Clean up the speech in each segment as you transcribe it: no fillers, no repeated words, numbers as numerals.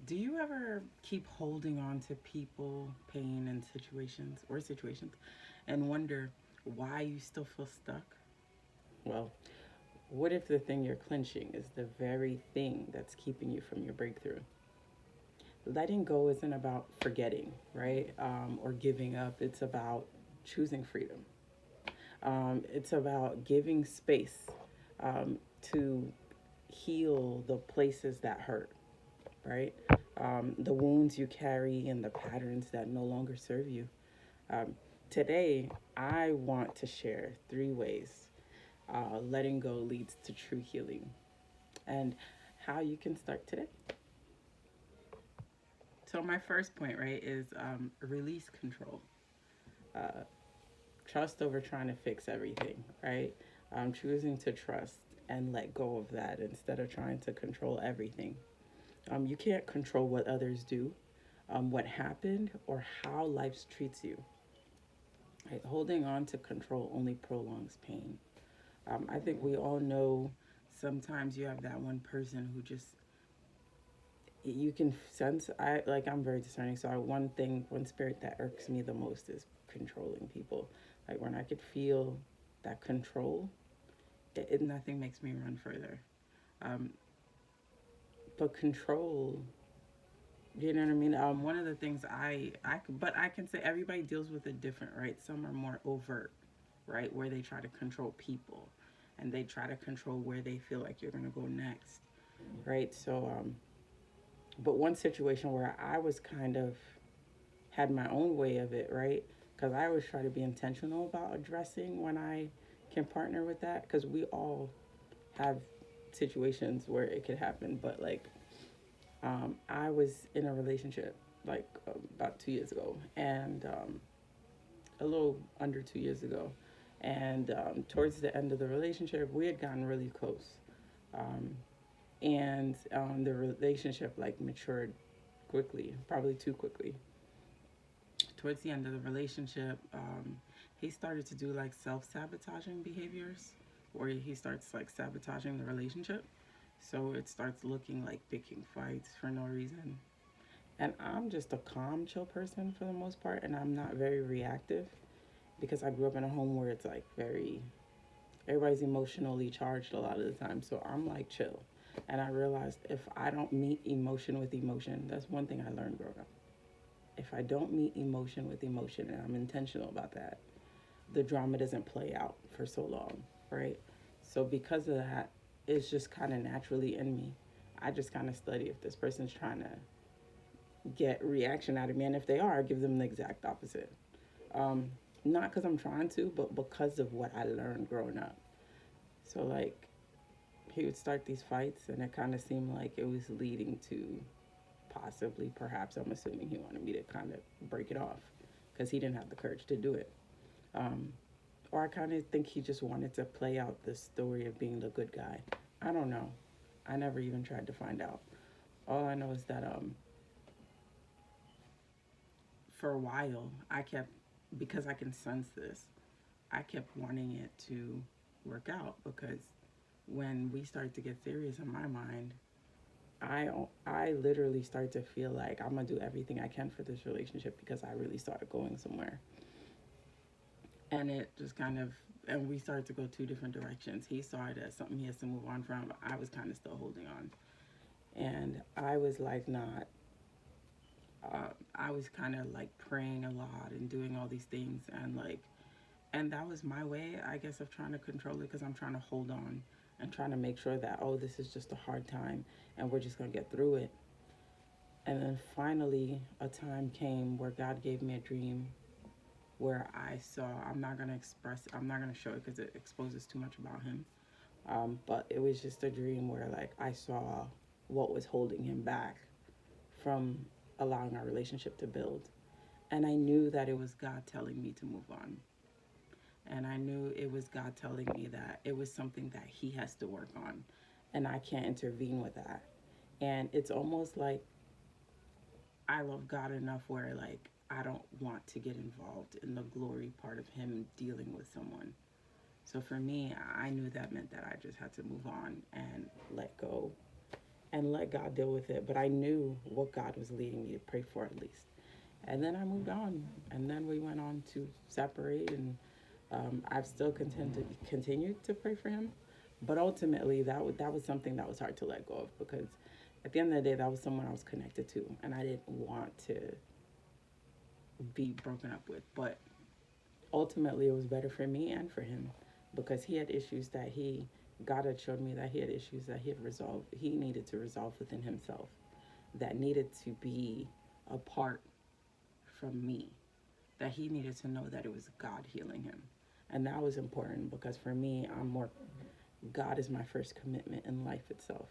Do you ever keep holding on to people, pain, and situations and wonder why you still feel stuck? Well, what if the thing you're clenching is the very thing that's keeping you from your breakthrough? Letting go isn't about forgetting, right? Or giving up. It's about choosing freedom. It's about giving space um, to heal the places that hurt, right? The wounds you carry and the patterns that no longer serve you. Um, Today, I want to share 3 ways letting go leads to true healing and how you can start today. So, my first point, right, is release control. Uh, Trust over trying to fix everything, right? Choosing to trust and let go of that instead of trying to control everything. You can't control what others do, what happened, or how life treats you. Right? Holding on to control only prolongs pain. I think we all know sometimes you have that one person who just you can sense. I'm very discerning, so one spirit that irks me the most is controlling people. Like when I could feel that control, nothing makes me run further. Um, but control, you know what I mean? One of the things but I can say everybody deals with it different, right? Some are more overt, right, where they try to control people, and they try to control where they feel like you're gonna go next, right? But one situation where I was kind of had my own way of it, right? Because I always try to be intentional about addressing when I can partner with that, because we all have situations where it could happen, but like I was in a relationship like about 2 years ago, and a little under 2 years ago. And towards the end of the relationship, we had gotten really close. Um, and the relationship like matured quickly, probably too quickly. Towards the end of the relationship, he started to do like self sabotaging behaviors where he starts like sabotaging the relationship. So it starts looking like picking fights for no reason. And I'm just a calm, chill person for the most part, and I'm not very reactive because I grew up in a home where it's like everybody's emotionally charged a lot of the time. So I'm like chill. And I realized if I don't meet emotion with emotion, that's one thing I learned growing up. If I don't meet emotion with emotion, and I'm intentional about that, the drama doesn't play out for so long, right? So because of that, it's just kind of naturally in me. I just kind of study if this person's trying to get reaction out of me, and if they are, I give them the exact opposite. Um, Not because I'm trying to, but because of what I learned growing up. So like he would start these fights, and it kind of seemed like it was leading to possibly, perhaps, I'm assuming he wanted me to kind of break it off because he didn't have the courage to do it. Um, or I kind of think he just wanted to play out the story of being the good guy. I don't know. I never even tried to find out. All I know is that for a while, because I can sense this, I kept wanting it to work out because when we started to get serious in my mind, I I literally started to feel like I'm gonna do everything I can for this relationship because I really started going somewhere, and it just kind of and we started to go 2 different directions. He saw it as something he has to move on from. I was kind of still holding on, and I was like not. I was kind of like praying a lot and doing all these things, and that was my way, I guess, of trying to control it because I'm trying to hold on and trying to make sure that, oh, this is just a hard time and we're just going to get through it. And then finally, a time came where God gave me a dream where I saw, I'm not going to show it because it exposes too much about him. But it was just a dream where, like, I saw what was holding him back from allowing our relationship to build. And I knew that it was God telling me to move on. And I knew it was God telling me that it was something that He has to work on, and I can't intervene with that. And it's almost like I love God enough where, like, I don't want to get involved in the glory part of Him dealing with someone. So for me, I knew that meant that I just had to move on and let go and let God deal with it. But I knew what God was leading me to pray for at least. And then I moved on, and then we went on to separate, and I've still continued to pray for him. But ultimately, that was something that was hard to let go of, because at the end of the day, that was someone I was connected to, and I didn't want to be broken up with. But ultimately, it was better for me and for him, because he had issues that God had showed me that he had issues that he needed to resolve within himself, that needed to be apart from me, that he needed to know that it was God healing him. And that was important, because for me, God is my first commitment in life itself,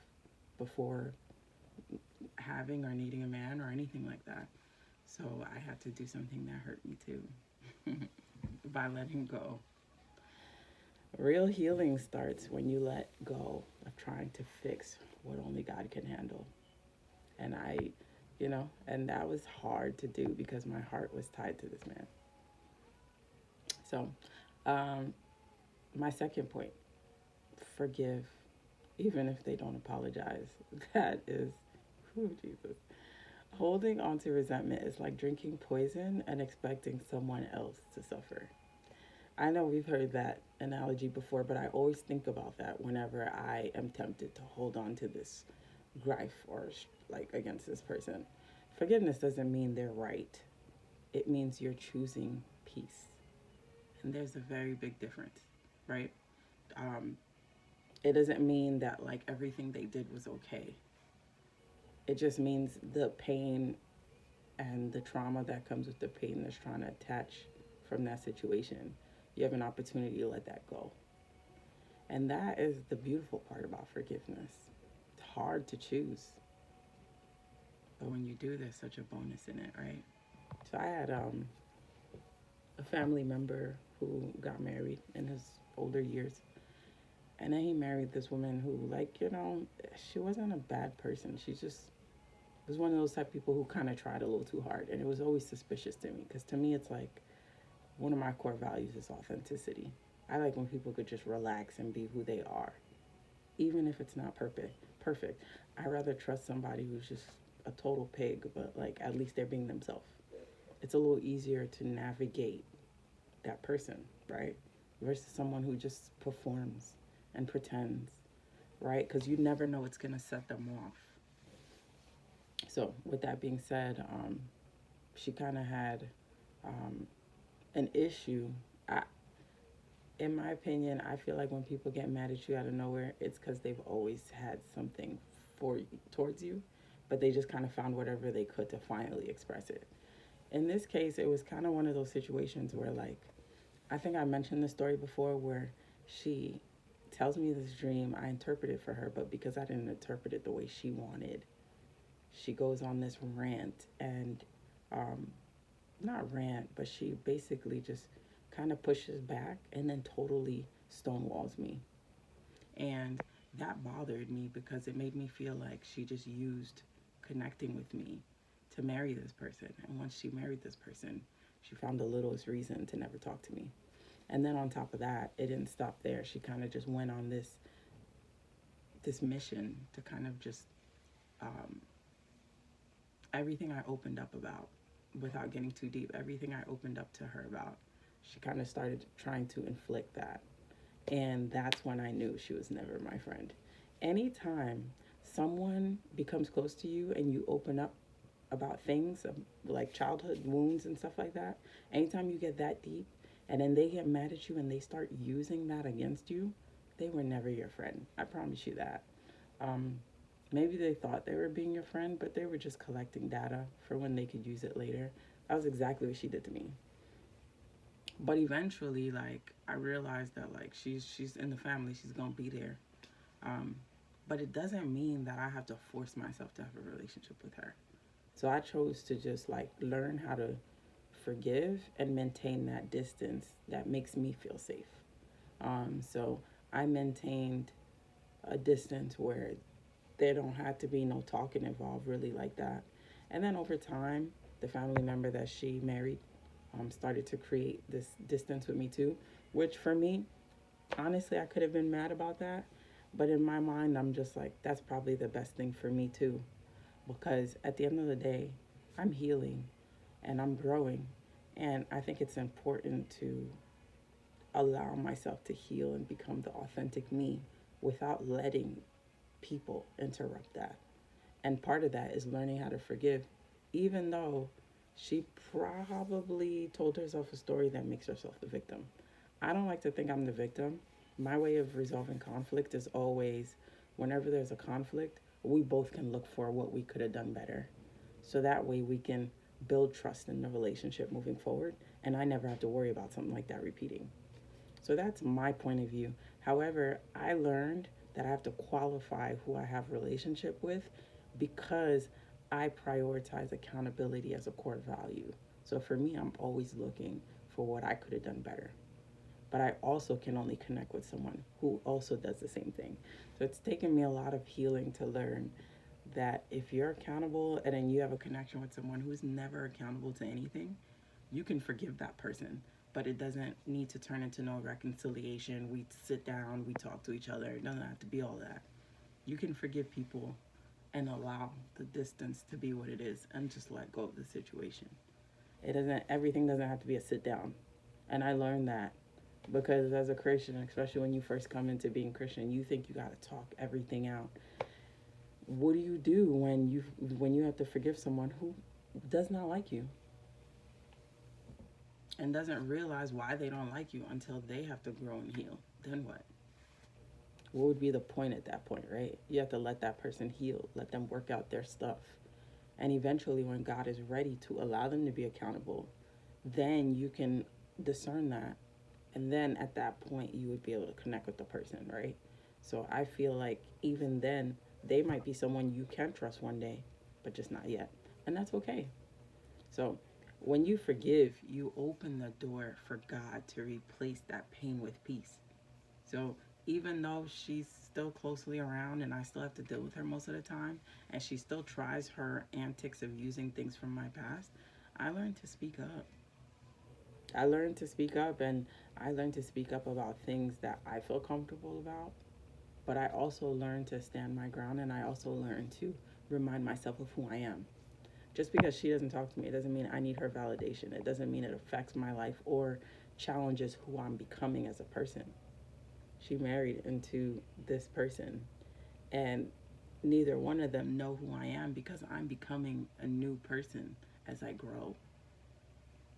before having or needing a man or anything like that. So I had to do something that hurt me too by letting go. Real healing starts when you let go of trying to fix what only God can handle. And and that was hard to do, because my heart was tied to this man. So, um, my second point: forgive, even if they don't apologize. That is, oh, Jesus. Holding on to resentment is like drinking poison and expecting someone else to suffer. I know we've heard that analogy before, but I always think about that whenever I am tempted to hold on to this gripe or like against this person. Forgiveness doesn't mean they're right, it means you're choosing peace. And there's a very big difference, right? Um, it doesn't mean that like everything they did was okay. It just means the pain and the trauma that comes with the pain that's trying to attach from that situation, you have an opportunity to let that go. And that is the beautiful part about forgiveness. It's hard to choose, but when you do, there's such a bonus in it, right? So I had a family member who got married in his older years, and then he married this woman who, like, she wasn't a bad person. She just was one of those type of people who kind of tried a little too hard, and it was always suspicious to me, because to me it's like one of my core values is authenticity. I like when people could just relax and be who they are, even if it's not perfect. I rather trust somebody who's just a total pig, but like at least they're being themselves. It's a little easier to navigate that person, right? Versus someone who just performs and pretends, right? Because you never know what's gonna set them off. So with that being said, she kind of had um, an issue. I, in my opinion, I feel like when people get mad at you out of nowhere, it's because they've always had something towards you, but they just kind of found whatever they could to finally express it. In this case, it was kind of one of those situations where, like, I think I mentioned the story before, where she tells me this dream. I interpret it for her, but because I didn't interpret it the way she wanted, she goes on this rant, and um, not rant, but she basically just kind of pushes back and then totally stonewalls me. And that bothered me, because it made me feel like she just used connecting with me to marry this person. And once she married this person, she found the littlest reason to never talk to me. And then on top of that, it didn't stop there. She kind of just went on this mission to kind of just um, everything I opened up about, without getting too deep, everything I opened up to her about, she kind of started trying to inflict that. And that's when I knew she was never my friend. Anytime someone becomes close to you and you open up about things like childhood wounds and stuff like that, anytime you get that deep and then they get mad at you and they start using that against you, they were never your friend. I promise you that. Um, Maybe they thought they were being your friend, but they were just collecting data for when they could use it later. That was exactly what she did to me. But eventually, like, I realized that like she's in the family, she's gonna be there. Um, but it doesn't mean that I have to force myself to have a relationship with her. So I chose to just like learn how to forgive and maintain that distance that makes me feel safe. So I maintained a distance where there don't have to be no talking involved really like that. And then over time, the family member that she married started to create this distance with me too, which for me, honestly, I could have been mad about that, But in my mind, I'm just like, that's probably the best thing for me too. Because at the end of the day, I'm healing and I'm growing. And I think it's important to allow myself to heal and become the authentic me without letting people interrupt that. And part of that is learning how to forgive, even though she probably told herself a story that makes herself the victim. I don't like to think I'm the victim. My way of resolving conflict is always whenever there's a conflict, we both can look for what we could have done better. So that way we can build trust in the relationship moving forward. And I never have to worry about something like that repeating. So that's my point of view. However, I learned that I have to qualify who I have a relationship with because I prioritize accountability as a core value. So for me, I'm always looking for what I could have done better. But I also can only connect with someone who also does the same thing. So it's taken me a lot of healing to learn that if you're accountable and then you have a connection with someone who's never accountable to anything, you can forgive that person, but it doesn't need to turn into no reconciliation. We sit down, we talk to each other. It doesn't have to be all that. You can forgive people and allow the distance to be what it is and just let go of the situation. It doesn't everything doesn't have to be a sit down. And I learned that because as a Christian, especially when you first come into being Christian, you think you got to talk everything out. What do you do when you have to forgive someone who does not like you and doesn't realize why they don't like you until they have to grow and heal? Then what? What would be the point at that point, right? You have to let that person heal, let them work out their stuff. And eventually, when God is ready to allow them to be accountable, then you can discern that. And then at that point, you would be able to connect with the person, right? So I feel like even then, they might be someone you can trust one day, but just not yet. And that's okay. So when you forgive, you open the door for God to replace that pain with peace. So even though she's still closely around and I still have to deal with her most of the time, and she still tries her antics of using things from my past, I learned to speak up. I learned to speak up, and I learned to speak up about things that I feel comfortable about. But I also learned to stand my ground, and I also learned to remind myself of who I am. Just because she doesn't talk to me, it doesn't mean I need her validation. It doesn't mean it affects my life or challenges who I'm becoming as a person. She married into this person, and neither one of them know who I am because I'm becoming a new person as I grow.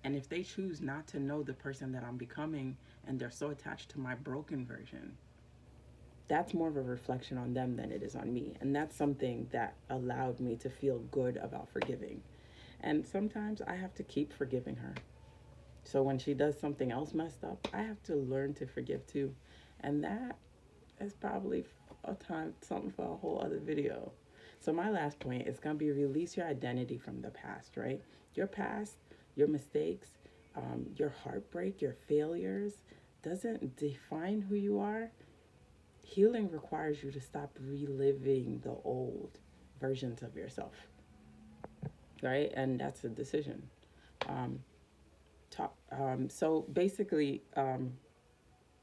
And if they choose not to know the person that I'm becoming and they're so attached to my broken version, that's more of a reflection on them than it is on me. And that's something that allowed me to feel good about forgiving. And sometimes I have to keep forgiving her. So when she does something else messed up, I have to learn to forgive too. And that is probably a time something for a whole other video. So my last point is gonna be release your identity from the past, right? Your past, your mistakes, your heartbreak, your failures doesn't define who you are. Healing requires you to stop reliving the old versions of yourself, right? And that's a decision. Um, so basically,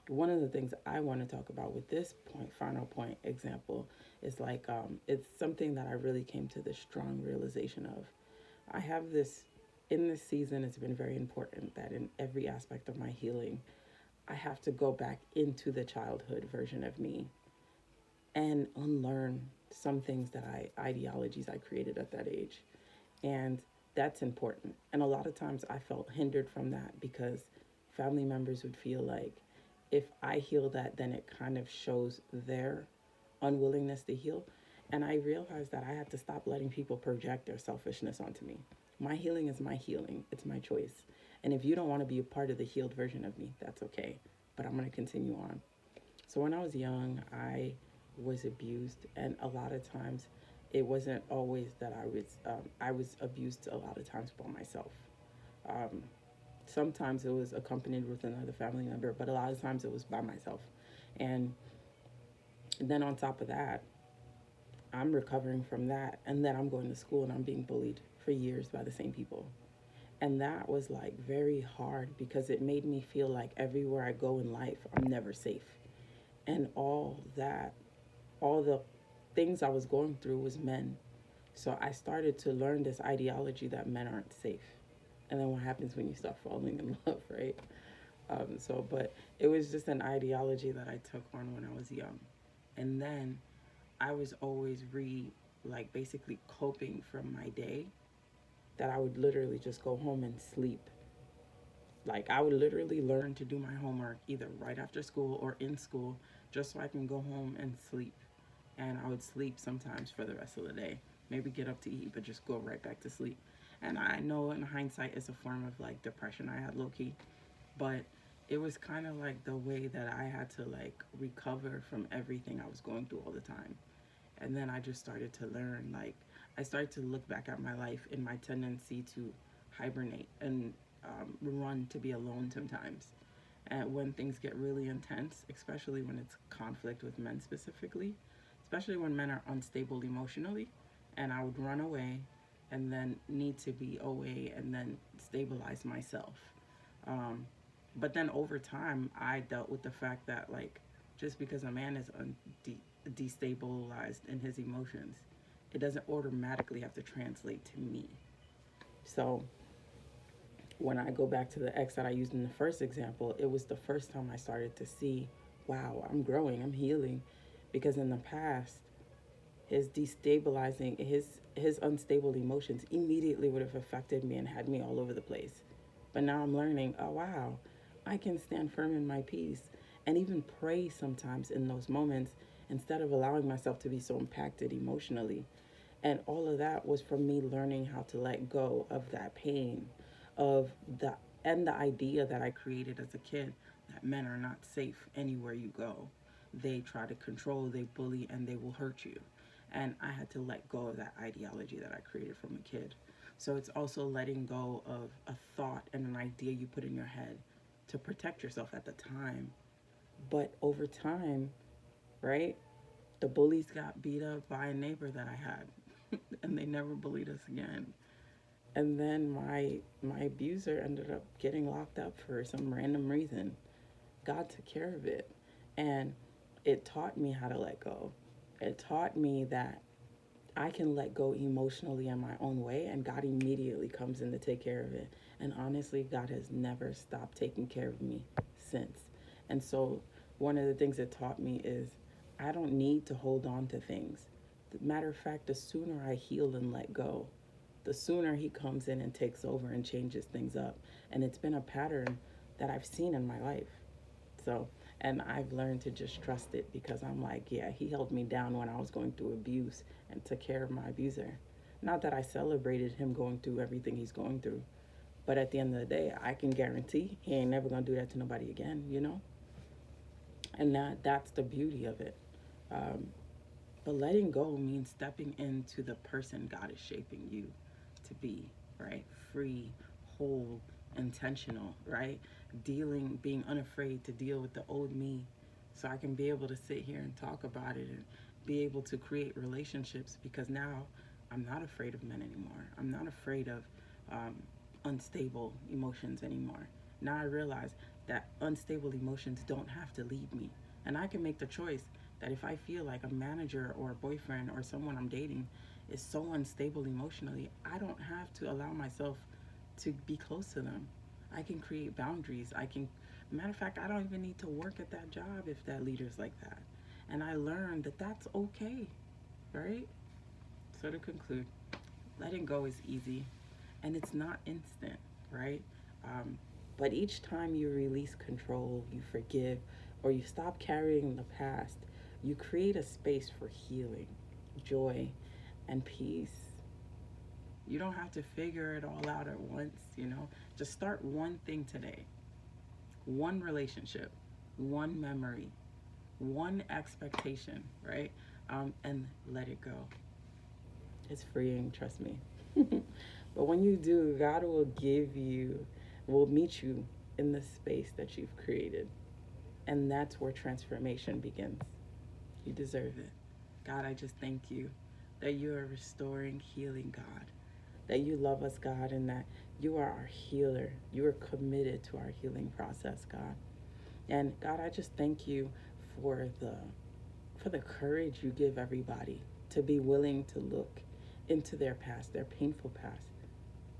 one of the things I want to talk about with this point, final point example, is like it's something that I really came to this strong realization of. I have this in this season. It's been very important that in every aspect of my healing, I have to go back into the childhood version of me and unlearn some things that ideologies I created at that age. And that's important. And a lot of times I felt hindered from that because family members would feel like if I heal that, then it kind of shows their unwillingness to heal. And I realized that I had to stop letting people project their selfishness onto me. My healing is my healing, it's my choice. And if you don't want to be a part of the healed version of me, that's okay. But I'm going to continue on. So when I was young, I was abused, and a lot of times it wasn't always that I was abused a lot of times by myself. Um, Sometimes it was accompanied with another family member, but a lot of times it was by myself. And then on top of that, I'm recovering from that, and then I'm going to school and I'm being bullied for years by the same people. And that was like very hard because it made me feel like everywhere I go in life, I'm never safe. And all that all the things I was going through was men. So I started to learn this ideology that men aren't safe. And then what happens when you start falling in love, right? But it was just an ideology that I took on when I was young. And then I was always like basically coping from my day, that I would literally just go home and sleep. Like I would literally learn to do my homework either right after school or in school, just so I can go home and sleep. And I would sleep sometimes for the rest of the day. Maybe get up to eat, but just go right back to sleep. And I know in hindsight it's a form of like depression I had, low key, but it was kind of like the way that I had to like recover from everything I was going through all the time. And then I just started to learn, like, I started to look back at my life and my tendency to hibernate and run to be alone sometimes. And when things get really intense, especially when it's conflict with men specifically, especially when men are unstable emotionally, and I would run away and then need to be away and then stabilize myself. Um, but then over time, I dealt with the fact that, like, just because a man is destabilized in his emotions, it doesn't automatically have to translate to me. So when I go back to the ex that I used in the first example, it was the first time I started to see, wow, I'm growing, I'm healing. Because in the past, his destabilizing, his unstable emotions immediately would have affected me and had me all over the place. But now I'm learning, oh wow, I can stand firm in my peace and even pray sometimes in those moments instead of allowing myself to be so impacted emotionally. And all of that was from me learning how to let go of that pain, of the and the idea that I created as a kid, that men are not safe anywhere you go. They try to control, they bully, and they will hurt you. And I had to let go of that ideology that I created from a kid. So it's also letting go of a thought and an idea you put in your head to protect yourself at the time. But over time, right, the bullies got beat up by a neighbor that I had, and they never bullied us again. And then my abuser ended up getting locked up for some random reason. God took care of it. And it taught me how to let go. It taught me that I can let go emotionally in my own way, and God immediately comes in to take care of it. And honestly, God has never stopped taking care of me since. And so, one of the things it taught me is I don't need to hold on to things. Matter of fact, the sooner I heal and let go, the sooner He comes in and takes over and changes things up. And it's been a pattern that I've seen in my life. So, and I've learned to just trust it because I'm like, yeah, He held me down when I was going through abuse and took care of my abuser. Not that I celebrated him going through everything he's going through, but at the end of the day, I can guarantee he ain't never gonna do that to nobody again, you know? And that's the beauty of it. Um, but letting go means stepping into the person God is shaping you to be, right? Free, whole, intentional, right? Being unafraid to deal with the old me, so I can be able to sit here and talk about it and be able to create relationships, because now I'm not afraid of men anymore. I'm not afraid of um, unstable emotions anymore. Now I realize that unstable emotions don't have to lead me. And I can make the choice that if I feel like a manager or a boyfriend or someone I'm dating is so unstable emotionally, I don't have to allow myself to be close to them. I can create boundaries. Matter of fact, I don't even need to work at that job if that leader's like that. And I learned that that's okay, right? So to conclude, letting go is easy and it's not instant, right? Um, but each time you release control, you forgive, or you stop carrying the past, you create a space for healing, joy, and peace. You don't have to figure it all out at once, you know? Just start one thing today, one relationship, one memory, one expectation, right? And let it go. It's freeing, trust me. But when you do, God will meet you in the space that you've created. And that's where transformation begins. You deserve it. God, I just thank you that you are restoring, healing, God. That you love us, God, and that you are our healer. You are committed to our healing process, God. And God, I just thank you for for the courage you give everybody to be willing to look into their past, their painful past,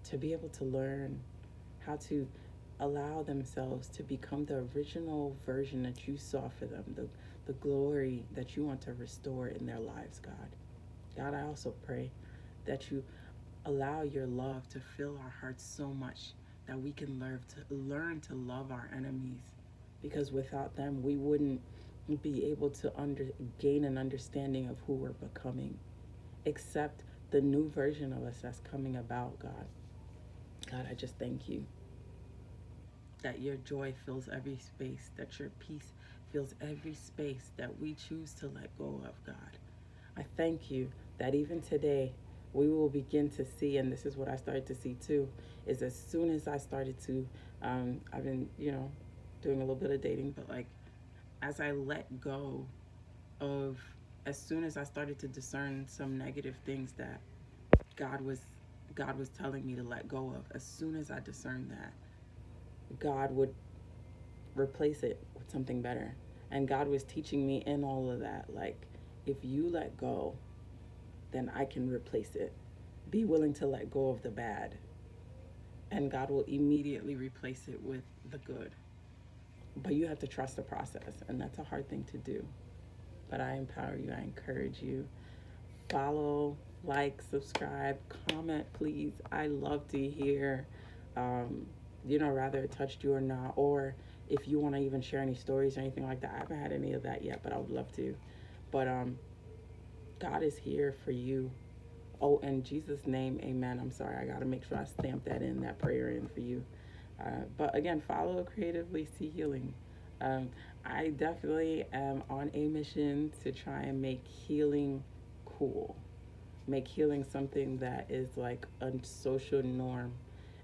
to be able to learn how to allow themselves to become the original version that you saw for them, the glory that you want to restore in their lives, God. God, I also pray that you allow your love to fill our hearts so much that we can learn to love our enemies, because without them we wouldn't be able to gain an understanding of who we're becoming, accept the new version of us that's coming about, God. God, I just thank you that your joy fills every space, that your peace fills every space that we choose to let go of, God. I thank you that even today we will begin to see, and this is what I started to see too, is as soon as I started to, I've been, doing a little bit of dating, but like as I let go of, as soon as I started to discern some negative things that God was God was telling me to let go of, as soon as I discerned that, God would replace it with something better. And God was teaching me in all of that, like, if you let go, then I can replace it. Be willing to let go of the bad, and God will immediately replace it with the good. But you have to trust the process, and that's a hard thing to do. But I empower you, I encourage you. Follow, like, subscribe, comment, please. I love to hear, um, rather it touched you or not, or if you want to even share any stories or anything like that. I haven't had any of that yet, but I would love to. But God is here for you. Oh, in Jesus' name, amen. I'm sorry, I got to make sure I stamp that prayer in for you. But again, follow Creatively See Healing. Um, I definitely am on a mission to try and make healing cool, make healing something that is like a social norm.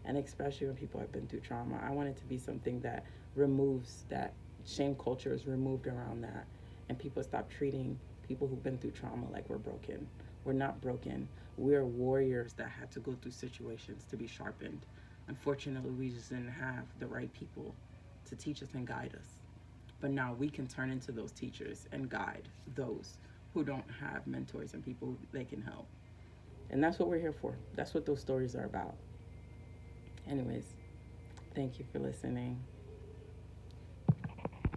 And especially when people have been through trauma, I want it to be something that removes that shame culture is removed around that. And people stop treating people who've been through trauma like we're broken. We're not broken. We're warriors that had to go through situations to be sharpened. Unfortunately, we just didn't have the right people to teach us and guide us. But now we can turn into those teachers and guide those who don't have mentors and people they can help. And that's what we're here for. That's what those stories are about. Anyways, thank you for listening.